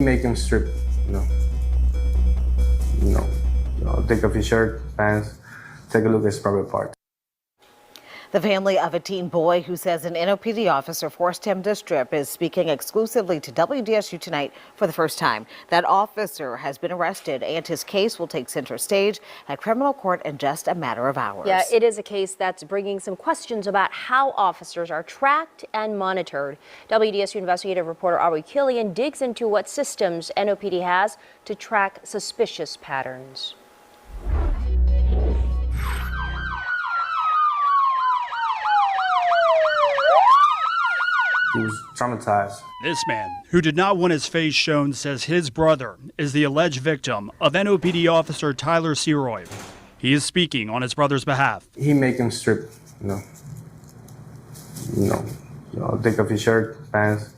Make him strip, you know, take off his shirt, pants, take a look at his private parts. The family of a teen boy who says an NOPD officer forced him to strip is speaking exclusively to WDSU tonight for the first time. That officer has been arrested and his case will take center stage at criminal court in just a matter of hours. Yeah, it is a case that's bringing some questions about how officers are tracked and monitored. WDSU investigative reporter Ari Killian digs into what systems NOPD has to track suspicious patterns. He was traumatized. This man, who did not want his face shown, says his brother is the alleged victim of NOPD officer Tyler Seroy. He is speaking on his brother's behalf. He make him strip, take off his shirt, pants,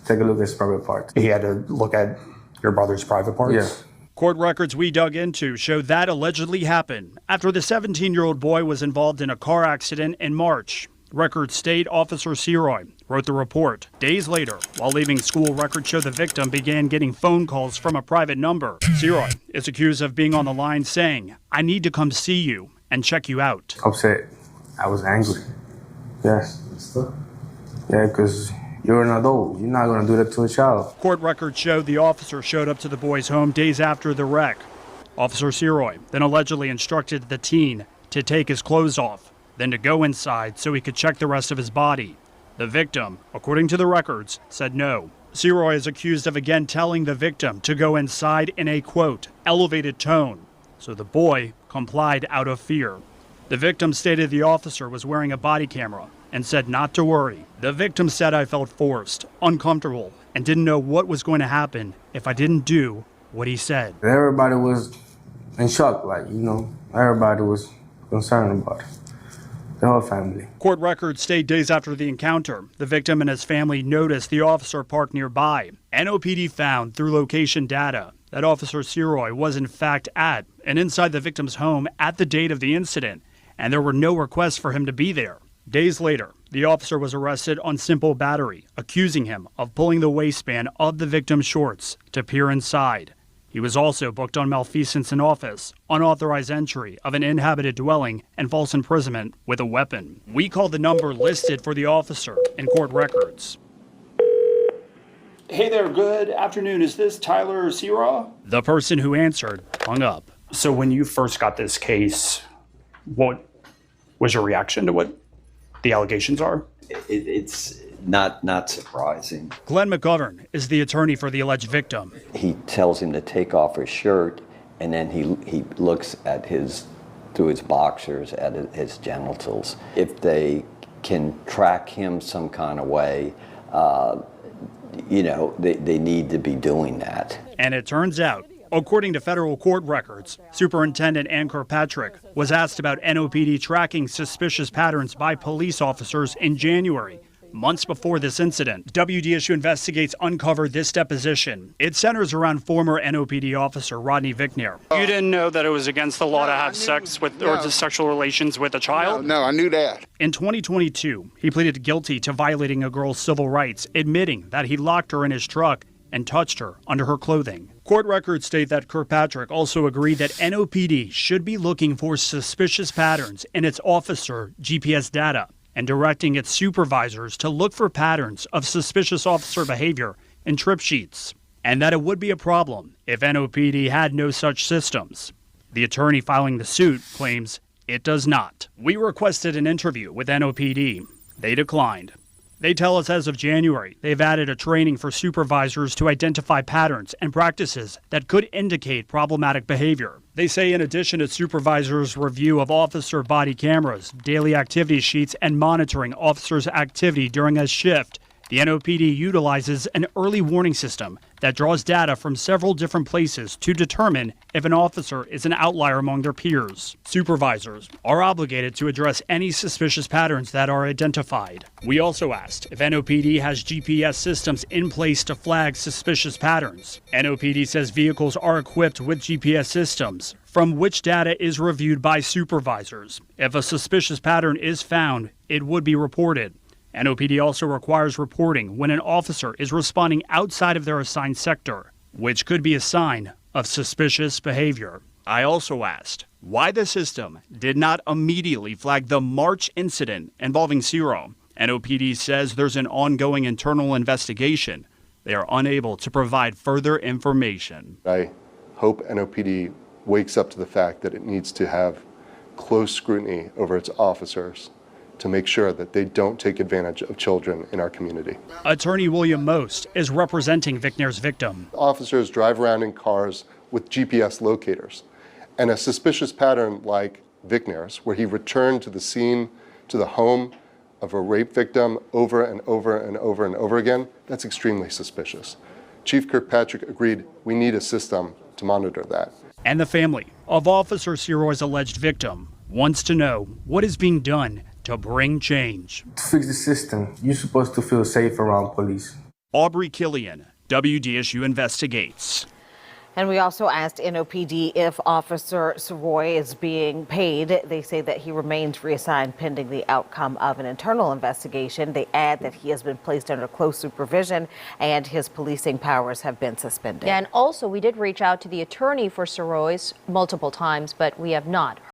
take a look at his private parts. He had to look at your brother's private parts? Yeah. Court records we dug into show that allegedly happened after the 17-year-old boy was involved in a car accident in March. Records state Officer Seroy wrote the report. Days later, while leaving school, records show the victim began getting phone calls from a private number. Seroy is accused of being on the line saying, "I need to come see you and check you out." Upset. I was angry. Yes. Yeah, because you're an adult. You're not going to do that to a child. Court records show the officer showed up to the boy's home days after the wreck. Officer Seroy then allegedly instructed the teen to take his clothes off, then to go inside so he could check the rest of his body. The victim, according to the records, said no. Seroy is accused of again telling the victim to go inside in a, quote, elevated tone, so the boy complied out of fear. The victim stated the officer was wearing a body camera and said not to worry. The victim said, "I felt forced, uncomfortable, and didn't know what was going to happen if I didn't do what he said." Everybody was in shock, everybody was concerned about it. The whole family. Court records state days after the encounter, the victim and his family noticed the officer parked nearby. NOPD found through location data that Officer Seroy was in fact at and inside the victim's home at the date of the incident, and there were no requests for him to be there. Days later, the officer was arrested on simple battery, accusing him of pulling the waistband of the victim's shorts to peer inside. He was also booked on malfeasance in office, unauthorized entry of an inhabited dwelling, and false imprisonment with a weapon. We called the number listed for the officer in court records. Hey there, good afternoon. Is this Tyler Seroy? The person who answered hung up. So when you first got this case, what was your reaction to what the allegations are? It's not surprising. Glenn McGovern is the attorney for the alleged victim. He tells him to take off his shirt, and then he looks at through his boxers at his genitals. If they can track him some kind of way, they need to be doing that. And it turns out, according to federal court records, Superintendent Ann Kirkpatrick was asked about NOPD tracking suspicious patterns by police officers in January, months before this incident. WDSU Investigates uncovered this deposition. It centers around former NOPD officer Rodney Vickner. You didn't know that it was against the law to have sex with or sexual relations with a child? No, I knew that. In 2022, he pleaded guilty to violating a girl's civil rights, admitting that he locked her in his truck and touched her under her clothing. Court records state that Kirkpatrick also agreed that NOPD should be looking for suspicious patterns in its officer GPS data and directing its supervisors to look for patterns of suspicious officer behavior in trip sheets, and that it would be a problem if NOPD had no such systems. The attorney filing the suit claims it does not. We requested an interview with NOPD. They declined. They tell us as of January, they've added a training for supervisors to identify patterns and practices that could indicate problematic behavior. They say in addition to supervisors' review of officer body cameras, daily activity sheets, and monitoring officers' activity during a shift, the NOPD utilizes an early warning system that draws data from several different places to determine if an officer is an outlier among their peers. Supervisors are obligated to address any suspicious patterns that are identified. We also asked if NOPD has GPS systems in place to flag suspicious patterns. NOPD says vehicles are equipped with GPS systems, from which data is reviewed by supervisors. If a suspicious pattern is found, it would be reported. NOPD also requires reporting when an officer is responding outside of their assigned sector. which could be a sign of suspicious behavior. I also asked why the system did not immediately flag the March incident involving Ciro. NOPD says there's an ongoing internal investigation. They are unable to provide further information. I hope NOPD wakes up to the fact that it needs to have close scrutiny over its officers to make sure that they don't take advantage of children in our community. Attorney William Most is representing Vickner's victim. Officers drive around in cars with GPS locators, and a suspicious pattern like Vickner's, where he returned to the scene, to the home of a rape victim over and over and over and over again, that's extremely suspicious. Chief Kirkpatrick agreed we need a system to monitor that. And the family of Officer Ciro's alleged victim wants to know what is being done to bring change. To fix the system, you're supposed to feel safe around police. Aubrey Killian, WDSU Investigates. And we also asked NOPD if Officer Siroy is being paid. They say that he remains reassigned pending the outcome of an internal investigation. They add that he has been placed under close supervision and his policing powers have been suspended. And also, we did reach out to the attorney for Siroy's multiple times, but we have not